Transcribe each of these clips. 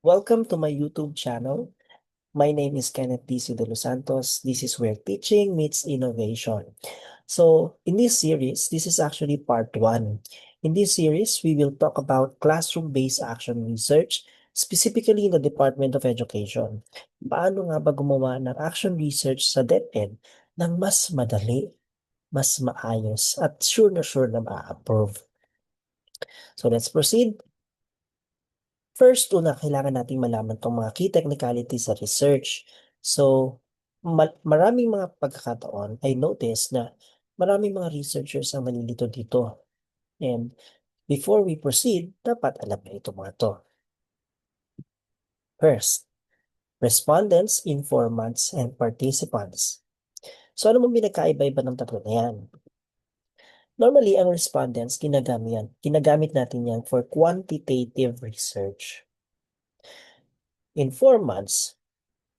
Welcome to my YouTube channel. My name is Kenneth DC de Los Santos. This is where teaching meets innovation. So, in this series, this is actually part 1. In this series, we will talk about classroom-based action research, specifically in the Department of Education. Paano nga ba gumawa ng action research sa DepEd ng mas madali, mas maayos, at sure na ma-approve? So, let's proceed. First, una, kailangan nating malaman itong mga key technicalities sa research. So, maraming mga pagkakataon, I noticed na maraming mga researchers ang nalilito dito. And before we proceed, dapat alam na ito mga to. First, respondents, informants, and participants. So, ano mong binagkaiba-iba ng tatlo na yan? Normally, ang respondents, ginagamit natin yan for quantitative research. Informants,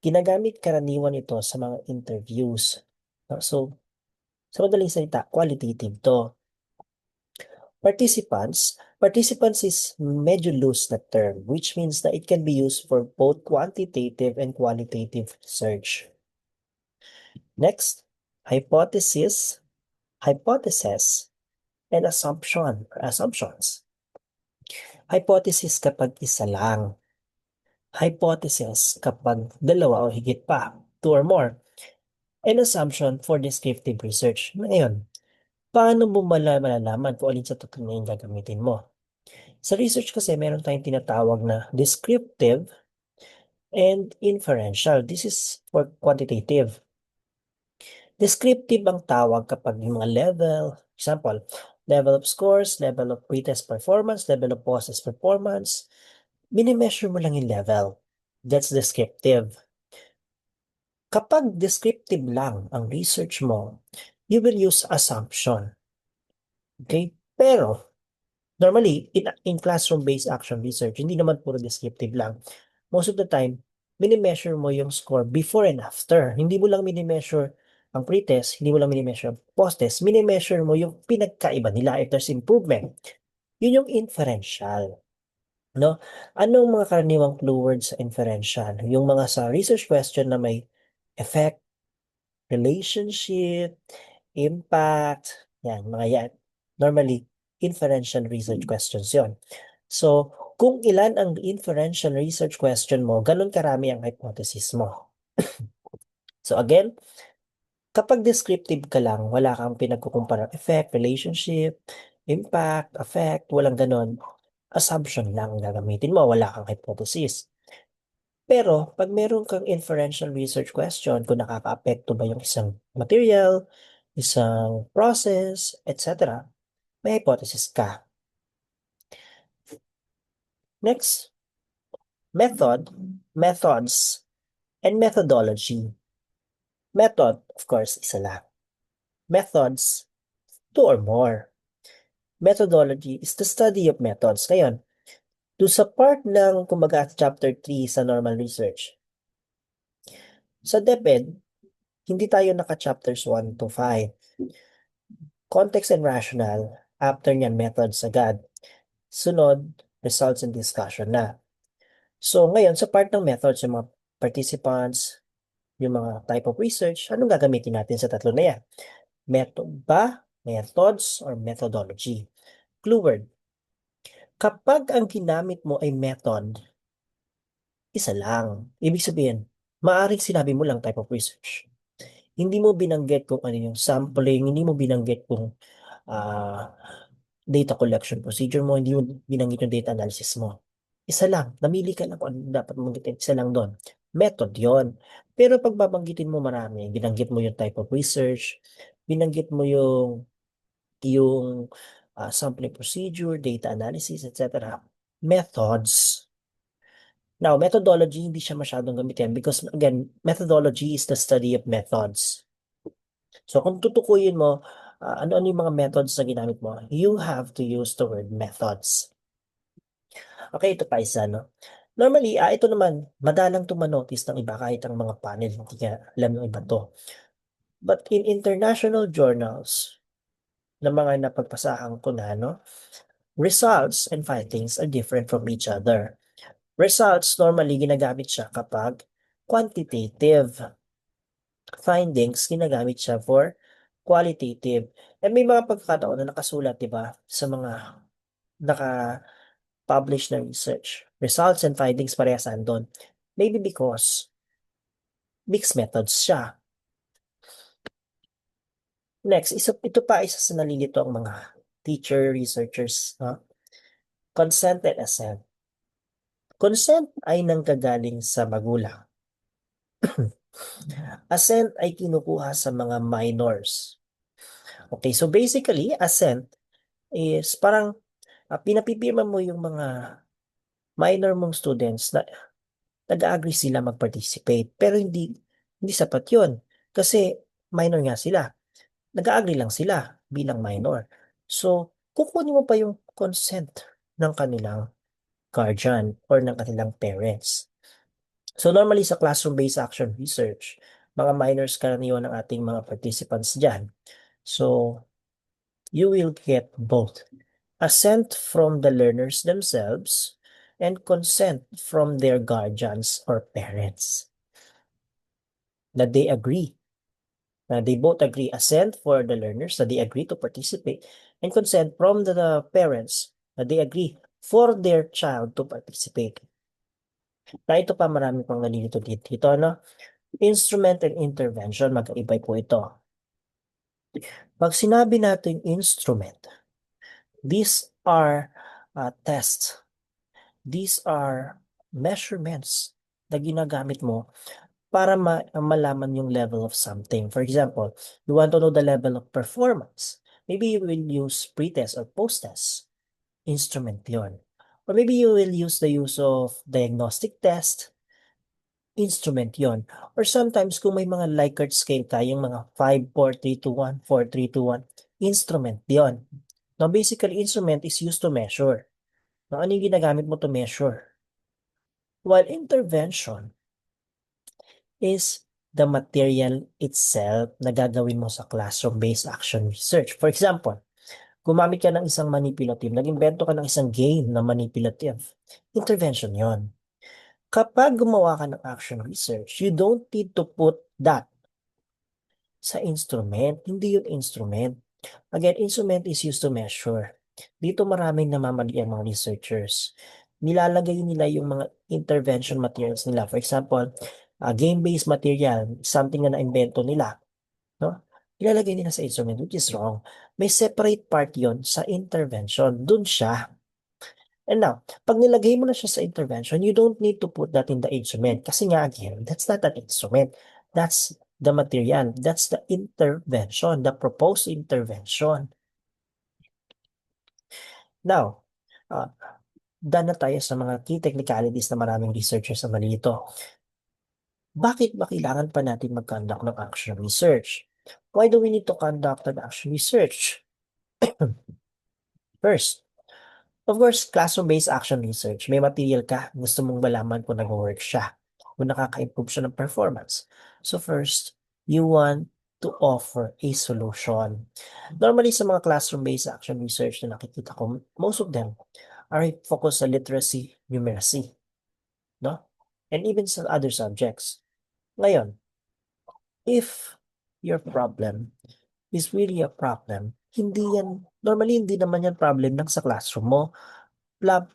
ginagamit karaniwan ito sa mga interviews. So, sa madaling salita, qualitative to. Participants is medyo loose na term, which means that it can be used for both quantitative and qualitative research. Next, hypothesis, and assumptions. Hypothesis kapag isa lang. Hypothesis kapag dalawa o higit pa, 2 or more. And assumption for descriptive research. Ngayon, paano mo malalaman kung alin sa tatlo na yung gagamitin mo? Sa research kasi, meron tayong tinatawag na descriptive and inferential. This is for quantitative. Descriptive ang tawag kapag yung mga level, example, level of scores, level of pretest performance, level of post-test performance, minimeasure mo lang yung level. That's descriptive. Kapag descriptive lang ang research mo, you will use assumption. Okay? Pero, normally, in classroom-based action research, hindi naman puro descriptive lang. Most of the time, minimeasure mo yung score before and after. Hindi mo lang minimeasure ang pretest, hindi mo lang minimeasure ang post-test, minimeasure mo yung pinagkaiba nila if there's improvement. Yun yung inferential. No? Anong mga karaniwang clue words sa inferential? Yung mga sa research question na may effect, relationship, impact, yan, mga yan. Normally, inferential research questions yon. So, kung ilan ang inferential research question mo, ganun karami ang hypothesis mo. So again, kapag descriptive ka lang, wala kang pinagkukumpara effect, relationship, impact, effect, walang ganun, assumption lang ang gagamitin mo, wala kang hypothesis. Pero, pag meron kang inferential research question, kung nakaka-apekto ba yung isang material, isang process, etc., may hypothesis ka. Next, methods, and methodology. Method, of course, isa lang. Methods, 2 or more. Methodology is the study of methods. Ngayon, doon sa part ng, kumbaga, chapter 3 sa normal research, sa DepEd, hindi tayo naka-chapters 1 to 5. Context and rational, after nyan, methods agad. Sunod, results and discussion na. So, ngayon, sa part ng methods, yung mga participants, yung mga type of research, anong gagamitin natin sa tatlo na yan? Method ba, methods, or methodology? Clue word. Kapag ang ginamit mo ay method, isa lang. Ibig sabihin, maaaring sinabi mo lang type of research. Hindi mo binanggit kung ano yung sampling, hindi mo binanggit kung ah, data collection procedure mo, hindi mo binanggit yung data analysis mo. Isa lang, namili ka lang kung ano dapat mong banggitin, isa lang doon. Method yon. Pero pag babanggitin mo marami, binanggit mo yung type of research, binanggit mo yung sampling procedure, data analysis, etc. Methods. Now, methodology, hindi siya masyadong gamitin because, again, methodology is the study of methods. So, kung tutukuyin mo, ano-ano yung mga methods na ginamit mo, you have to use the word methods. Okay, ito pa isa, no? Normally, ito naman, madalang tumanotice ng iba kahit ang mga panel, hindi ka alam yung iba to. But in international journals, na mga napagpasahan ko na, no? Results and findings are different from each other. Results, normally ginagamit siya kapag quantitative. Findings, ginagamit siya for qualitative. And may mga pagkakataon na nakasulat, di ba, sa mga naka-publish na research. Results and findings parehas andun. Maybe because mixed methods siya. Next, ito pa isa sa nalilito ang mga teacher, researchers. Consent and assent. Consent ay nanggagaling sa magulang. Assent ay kinukuha sa mga minors. Okay, so basically, assent is parang pinapipirma mo yung mga minor mong students na nag-agree sila mag-participate. Pero hindi sapat yun. Kasi minor nga sila. Nag-agree lang sila bilang minor. So, kukunin mo pa yung consent ng kanilang guardian or ng kanilang parents. So, normally sa classroom-based action research, mga minors karaniwan ng ating mga participants dyan. So, you will get both assent from the learners themselves and consent from their guardians or parents. That they agree. They both agree, assent for the learners that they agree to participate, and consent from the parents that they agree for their child to participate. Na ito pa, marami pang nalilito dito, no? Instrument and intervention, magkaiba po ito. Pag sinabi natin instrument, these are tests. These are measurements na ginagamit mo para malaman yung level of something. For example, you want to know the level of performance. Maybe you will use pretest or post-test. Instrument yon. Or maybe you will use the use of diagnostic test. Instrument yon. Or sometimes kung may mga Likert scale yung mga 5, 4, 3, 2, 1, 4, 3, 2, 1, instrument yon. Now, basically, instrument is used to measure. Now, ano yung ginagamit mo to measure? While intervention is the material itself na gagawin mo sa classroom-based action research. For example, gumamit ka ng isang manipulative, nag-invento ka ng isang game na manipulative. Intervention yon. Kapag gumawa ka ng action research, you don't need to put that sa instrument. Hindi yun instrument. Again, instrument is used to measure. Dito maraming namamali ang mga researchers. Nilalagay nila yung mga intervention materials nila. For example, game-based material, something na na-invento nila. No? Ilalagay nila sa instrument, which is wrong. May separate part yon sa intervention. Dun siya. And now, pag nilagay mo na siya sa intervention, you don't need to put that in the instrument. Kasi nga again, that's not an instrument. That's the material. That's the intervention, the proposed intervention. Now, done na tayo sa mga key technicalities na maraming researchers na malito. Bakit ba kailangan pa natin mag-conduct ng action research? Why do we need to conduct an action research? First, of course, classroom-based action research. May material ka, gusto mong malaman kung nag-work siya, kung nakaka-improve siya ng performance. So first, you want to offer a solution. Normally, sa mga classroom-based action research na nakikita ko, most of them are focused sa literacy, numeracy, no? And even sa other subjects. Ngayon, if your problem is really a problem, normally hindi naman yan problem lang sa classroom mo.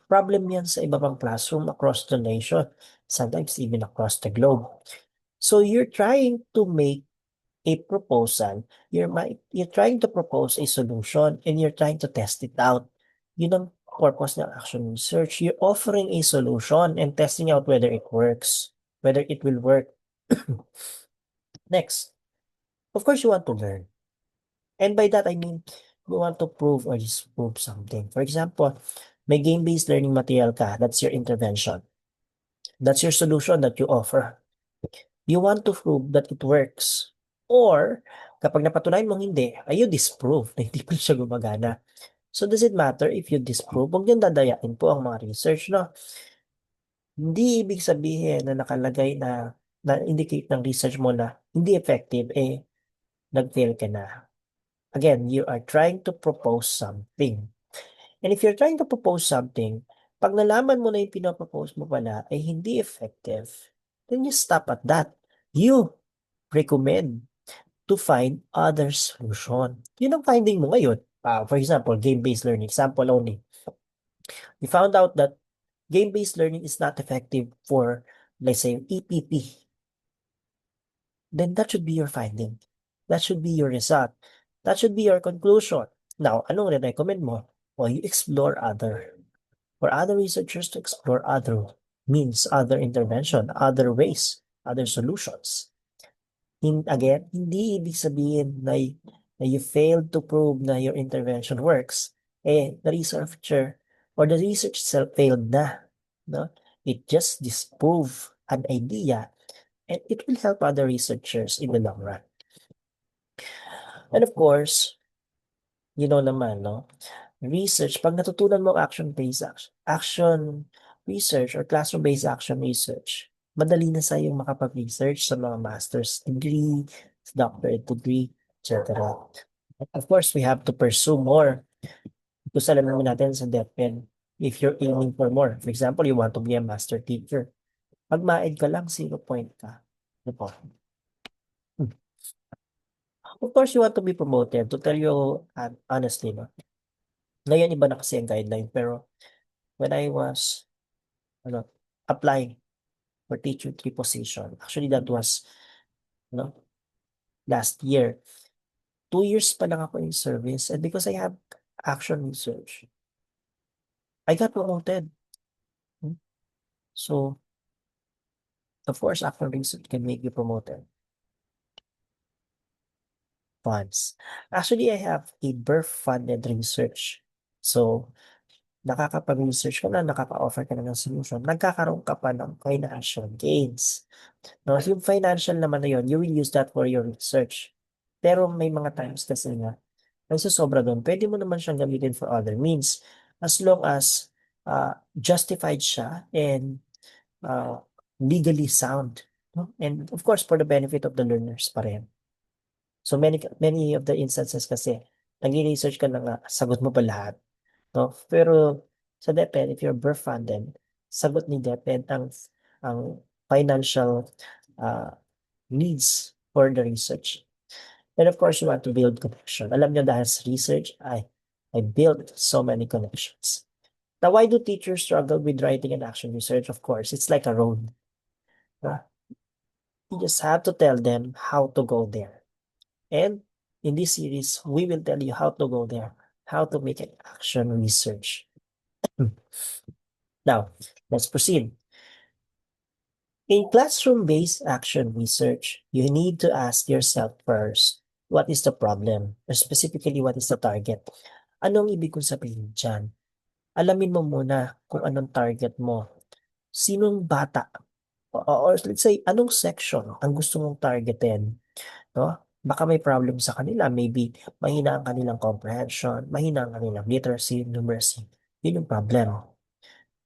Problem yan sa iba pang classroom across the nation, sometimes even across the globe. So you're trying to make a proposal, you're trying to propose a solution and you're trying to test it out. Yun ang purpose ng action research. You're offering a solution and testing out whether it works, whether it will work. Next, of course, you want to learn. And by that, I mean, you want to prove or disprove something. For example, may game-based learning material ka, that's your intervention. That's your solution that you offer. You want to prove that it works. Or, kapag napatunayan mong hindi, ay you disprove na hindi pa siya gumagana. So, does it matter if you disprove? Huwag niyong dadayain po ang mga research, no? Hindi ibig sabihin na nakalagay na indicate ng research mo na hindi effective, nag-fail ka na. Again, you are trying to propose something. And if you're trying to propose something, Pag nalaman mo na yung pinapropose mo pala ay hindi effective, then you stop at that. You recommend to find other solution. Yun ang finding mo ngayon. For example, game-based learning, example only. You found out that game-based learning is not effective for, let's say, EPP. Then that should be your finding. That should be your result. That should be your conclusion. Now, anong recommend mo? Well, you explore other, for other researchers to explore other means, other intervention, other ways, other solutions. Again, hindi ibig sabihin na you failed to prove na your intervention works. The researcher or the research itself failed na. No? It just disprove an idea and it will help other researchers in the long run. And of course, you know naman, no? Research, pag natutunan mo action-based action research or classroom-based action research, madali na sa yung makapag-research sa mga master's degree, doctorate degree, etc. Of course, we have to pursue more. Because alam naman natin sa DepEd, if you're aiming for more, for example, you want to be a master teacher, pag maed ka lang, 0 point ka. Ano po? Of course, you want to be promoted. To tell you honestly, no? Ngayon, iba na kasi ang guideline. Pero when I was ano, applying for teacher 3 position, actually that was no, last year. 2 years pa lang ako in service. And because I have action research, I got promoted. So, of course, action research can make you promoted. Funds. Actually, I have a birth-funded research. So, nakakapag-research ka na, nakaka-offer ka na ng solution, nagkakaroon ka pa ng financial gains. No, yung financial naman na yun, you will use that for your research. Pero may mga times kasi nga, nagsasobra doon, pwede mo naman siyang gamitin for other means as long as justified siya and legally sound. No? And of course, for the benefit of the learners pa rin. So many of the instances kasi, nag-research ka na nga, sagot mo pa lahat. No? Pero sa DepEd, if you're birth funded, sagot ni DepEd ang financial needs for the research. And of course, you want to build connection. Alam nyo, dahil sa research, I built so many connections. Now, why do teachers struggle with writing and action research? Of course, it's like a road. You just have to tell them how to go there. And in this series, we will tell you how to go there, how to make an action research. Now, let's proceed. In classroom-based action research, you need to ask yourself first, what is the problem? Or specifically, what is the target? Anong ibig kong sabihin dyan? Alamin mo muna kung anong target mo. Sinong bata? Or let's say, anong section ang gusto mong targetin? No? Baka may problem sa kanila. Maybe mahina ang kanilang comprehension, mahina ang kanilang literacy, numeracy. Yun yung problem.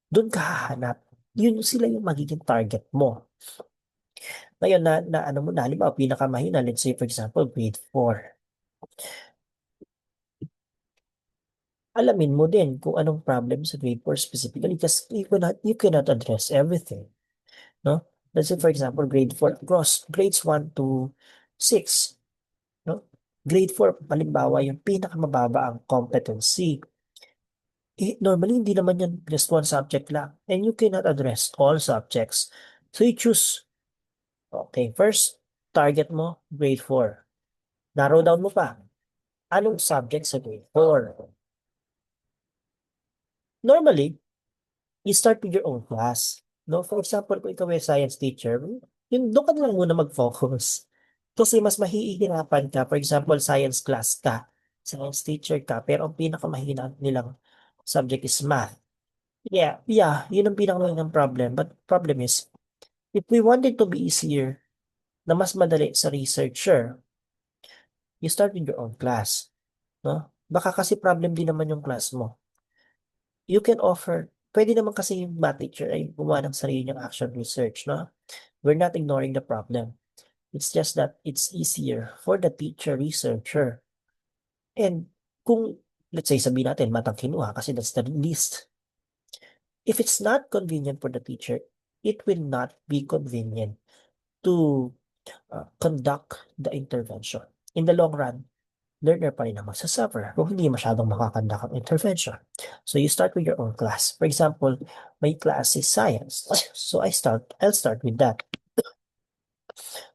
Doon ka hahanap. Yun sila yung magiging target mo. Ngayon na ano mo na, halimbawa pinakamahina, let's say for example, grade 4. Alamin mo din kung anong problem sa grade 4 specifically because you cannot address everything. No? Let's say for example, grade 4 across grades 1 to 6. No? Grade 4, halimbawa, yung pinakamababa ang competency. Normally, hindi naman yan just one subject lang. And you cannot address all subjects. So you choose. Okay, first, target mo, grade 4. Narrow down mo pa. Anong subject sa grade 4? Normally, you start with your own class. No? For example, kung ikaw ay science teacher, yun, doon ka na lang muna mag-focus. Kasi mas mahihirapan ka. For example, science class ka, science teacher ka, pero ang pinakamahina nilang subject is math. Yeah, yun ang pinakamahinang problem. But problem is, if we want it to be easier, na mas madali sa researcher, you start with your own class. No? Baka kasi problem din naman yung class mo. You can offer, pwede naman kasi yung math teacher ay gumawa ng sarili niyang action research. No? We're not ignoring the problem. It's just that it's easier for the teacher researcher. And kung, let's say, sabihin natin, matang kinuha kasi that's the least. If it's not convenient for the teacher, it will not be convenient to conduct the intervention. In the long run, learner pa rin ang magsasuffer kung hindi masyadong makakandak ang intervention. So you start with your own class. For example, my class is science. So I'll start with that.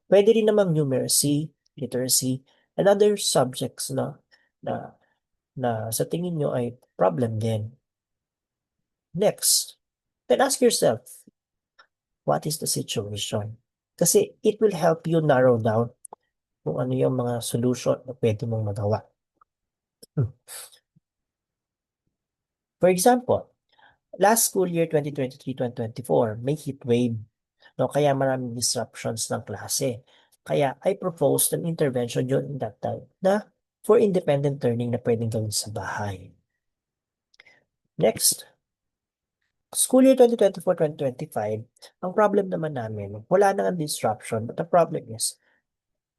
Pwede rin namang numeracy, literacy, and other subjects na, na sa tingin nyo ay problem din. Next, then ask yourself, what is the situation? Kasi it will help you narrow down kung ano yung mga solution na pwede mong magawa. For example, last school year 2023-2024, may heat wave. No? Kaya maraming disruptions ng klase. Kaya I proposed an intervention during that time na for independent learning na pwedeng gawin sa bahay. Next, school year 2024-2025, ang problem naman namin, wala nang ang disruption, but the problem is,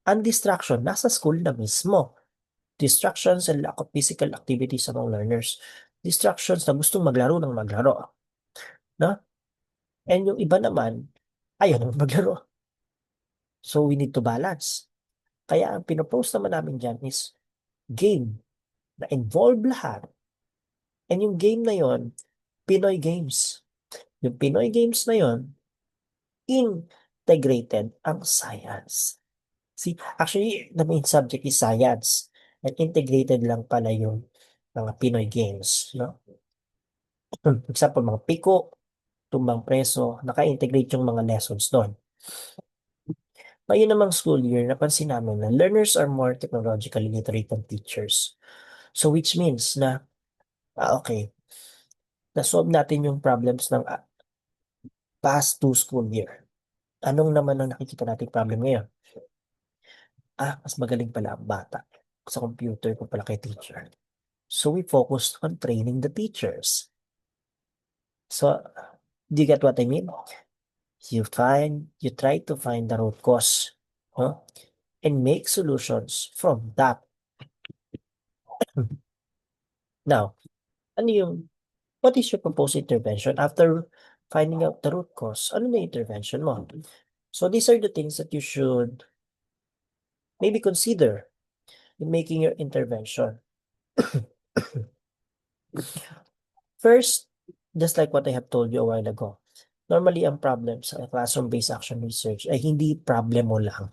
ang distraction nasa school na mismo. Distractions and lack of physical activities among learners. Distractions na gustong maglaro ng maglaro. No? And yung iba naman, ayaw naman maglaro. So we need to balance. Kaya ang pinopose naman namin dyan is game na involve lahat. And yung game na yon, Pinoy Games. Yung Pinoy Games na yon, integrated ang science. See, actually, the main subject is science. And integrated lang pala yung mga Pinoy Games. No? For example, mga piko, tumbang preso, naka-integrate yung mga lessons doon. Ngayon namang school year, napansin namin na learners are more technologically literate than teachers. So which means na, okay, na-solve natin yung problems ng past two school year. Anong naman ang nakikita nating problem ngayon? Mas magaling pala ang bata sa computer ko pala kay teacher. So we focused on training the teachers. So, do you get what I mean? You try to find the root cause, huh? And make solutions from that. Now, what is your proposed intervention after finding out the root cause? Ano na intervention mo? So these are the things that you should maybe consider in making your intervention. First, just like what I have told you a while ago, normally ang problem sa classroom-based action research ay hindi problem mo lang.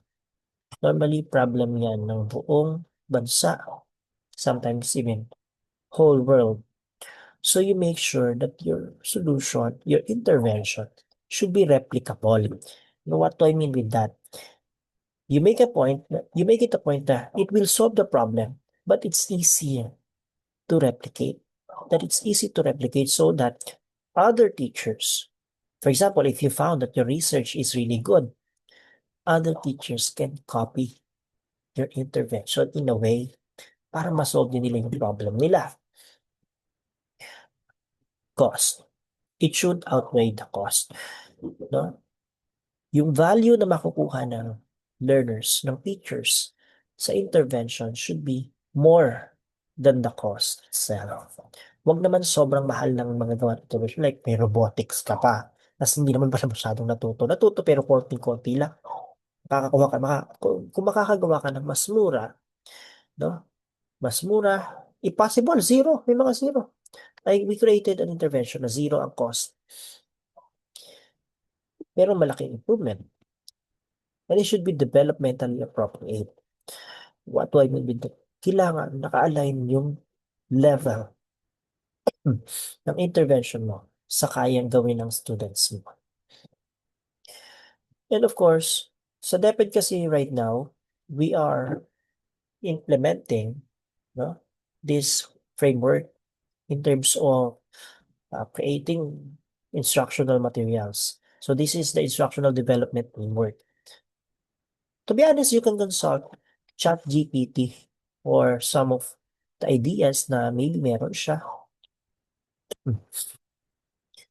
Normally, problem yan ng buong bansa, sometimes even whole world. So you make sure that your solution, your intervention should be replicable. You know what do I mean with that? You make it a point that it will solve the problem, but it's easier to replicate. That it's easy to replicate so that other teachers, for example, if you found that your research is really good, other teachers can copy your intervention in a way para ma-solve din nila yung problem nila. Cost. It should outweigh the cost. No? Yung value na makukuha ng learners, ng teachers sa intervention should be more than the cost itself. Huwag naman sobrang mahal ng mga gawa ng intervention, like may robotics ka pa. Tapos hindi naman pala masyadong natuto. Natuto pero konting-konti lang. Kung makakagawa ka ng mas mura, no? Mas mura, impossible, zero. May mga zero. We created an intervention na zero ang cost. Pero malaking improvement. And it should be developmentally appropriate. What do I mean with that? Kailangan naka-align yung level ng intervention mo sa kayang gawin ng students mo. And of course, sa DepEd kasi right now, we are implementing this framework in terms of creating instructional materials. So this is the instructional development framework. To be honest, you can consult ChatGPT or some of the ideas na maybe meron siya.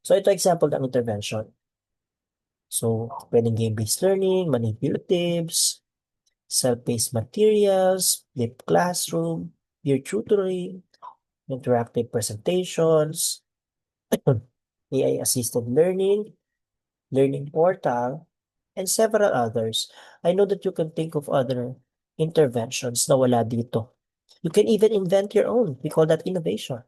So ito example ng intervention. So pwedeng game-based learning, manipulatives, self-paced materials, flipped classroom, peer tutoring, interactive presentations, AI-assisted learning, learning portal, and several others. I know that you can think of other interventions na wala dito. You can even invent your own. We call that innovation.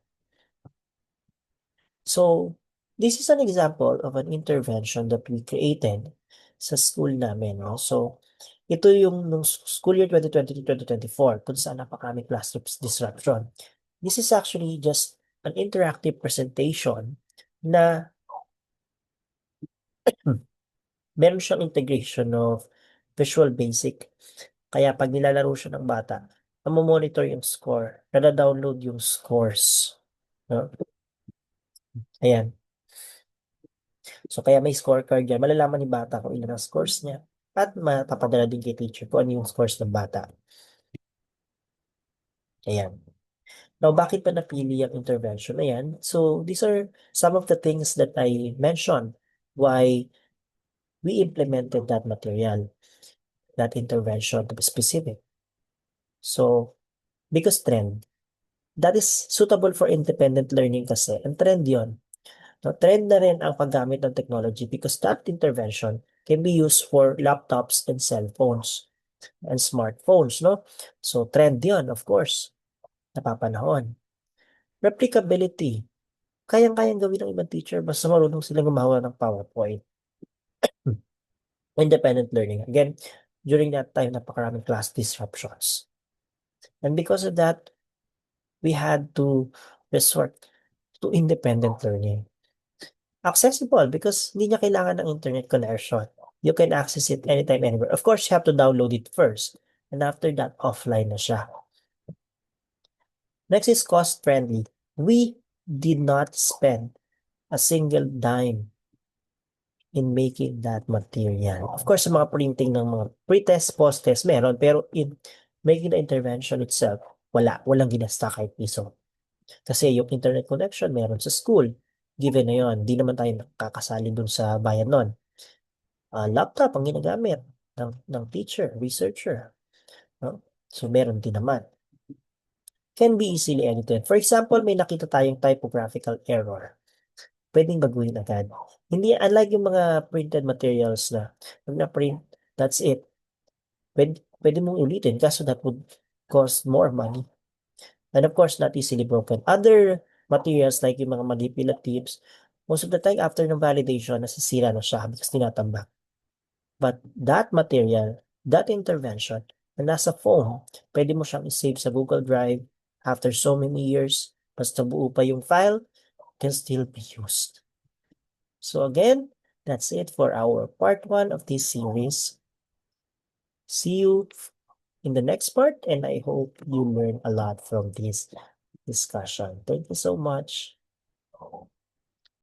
So, this is an example of an intervention that we created sa school namin, no? So, ito yung nung school year 2020 to 2024 kung saan napakaraming classroom disruption. This is actually just an interactive presentation na meron siyang integration of Visual Basic. Kaya pag nilalaro siya ng bata, monitor yung score, nada-download yung scores. No? Ayan. So kaya may scorecard yan. Malalaman ni bata kung ilan ang scores niya. At mapapadala din kay teacher kung ano yung scores ng bata. Ayan. Now, bakit pa napili ang intervention na yan? So, these are some of the things that I mentioned why we implemented that material, that intervention to be specific. So, because trend, that is suitable for independent learning kasi. Ang trend yon. No, trend na rin ang paggamit ng technology because that intervention can be used for laptops and cell phones and smartphones, no? So, trend yon, of course, napapanahon. Replicability. Kayang-kayang gawin ng ibang teacher basta marunong silang gumawa ng PowerPoint. Independent learning. Again, during that time, napakaraming class disruptions. And because of that, we had to resort to independent learning. Accessible because hindi niya kailangan ng internet connection. You can access it anytime, anywhere. Of course, you have to download it first. And after that, offline na siya. Next is cost-friendly. We did not spend a single dime in making that material. Of course, sa mga printing ng mga pre-test, post-test, meron. Pero in making the intervention itself, wala. Walang ginasta kahit piso. Kasi yung internet connection, meron sa school. Given na yun. Di naman tayo nakakasali dun sa bayan nun. Laptop ang ginagamit ng teacher, researcher. No? So, meron din naman. Can be easily edited. For example, may nakita tayong typographical error. Pwedeng baguhin agad. Hindi, unlike yung mga printed materials na pag na-print, that's it. Pwede mong ulitin kaso that would cost more money. And of course, not easily broken. Other materials like yung mga manipulatives, most of the time after ng validation, nasisira na siya because tinatambak. But that material, that intervention, na nasa phone, pwede mo siyang isave sa Google Drive after so many years, basta buo pa yung file, can still be used. So again, that's it for our part 1 of this series. See you in the next part, and I hope you learn a lot from this discussion. Thank you so much.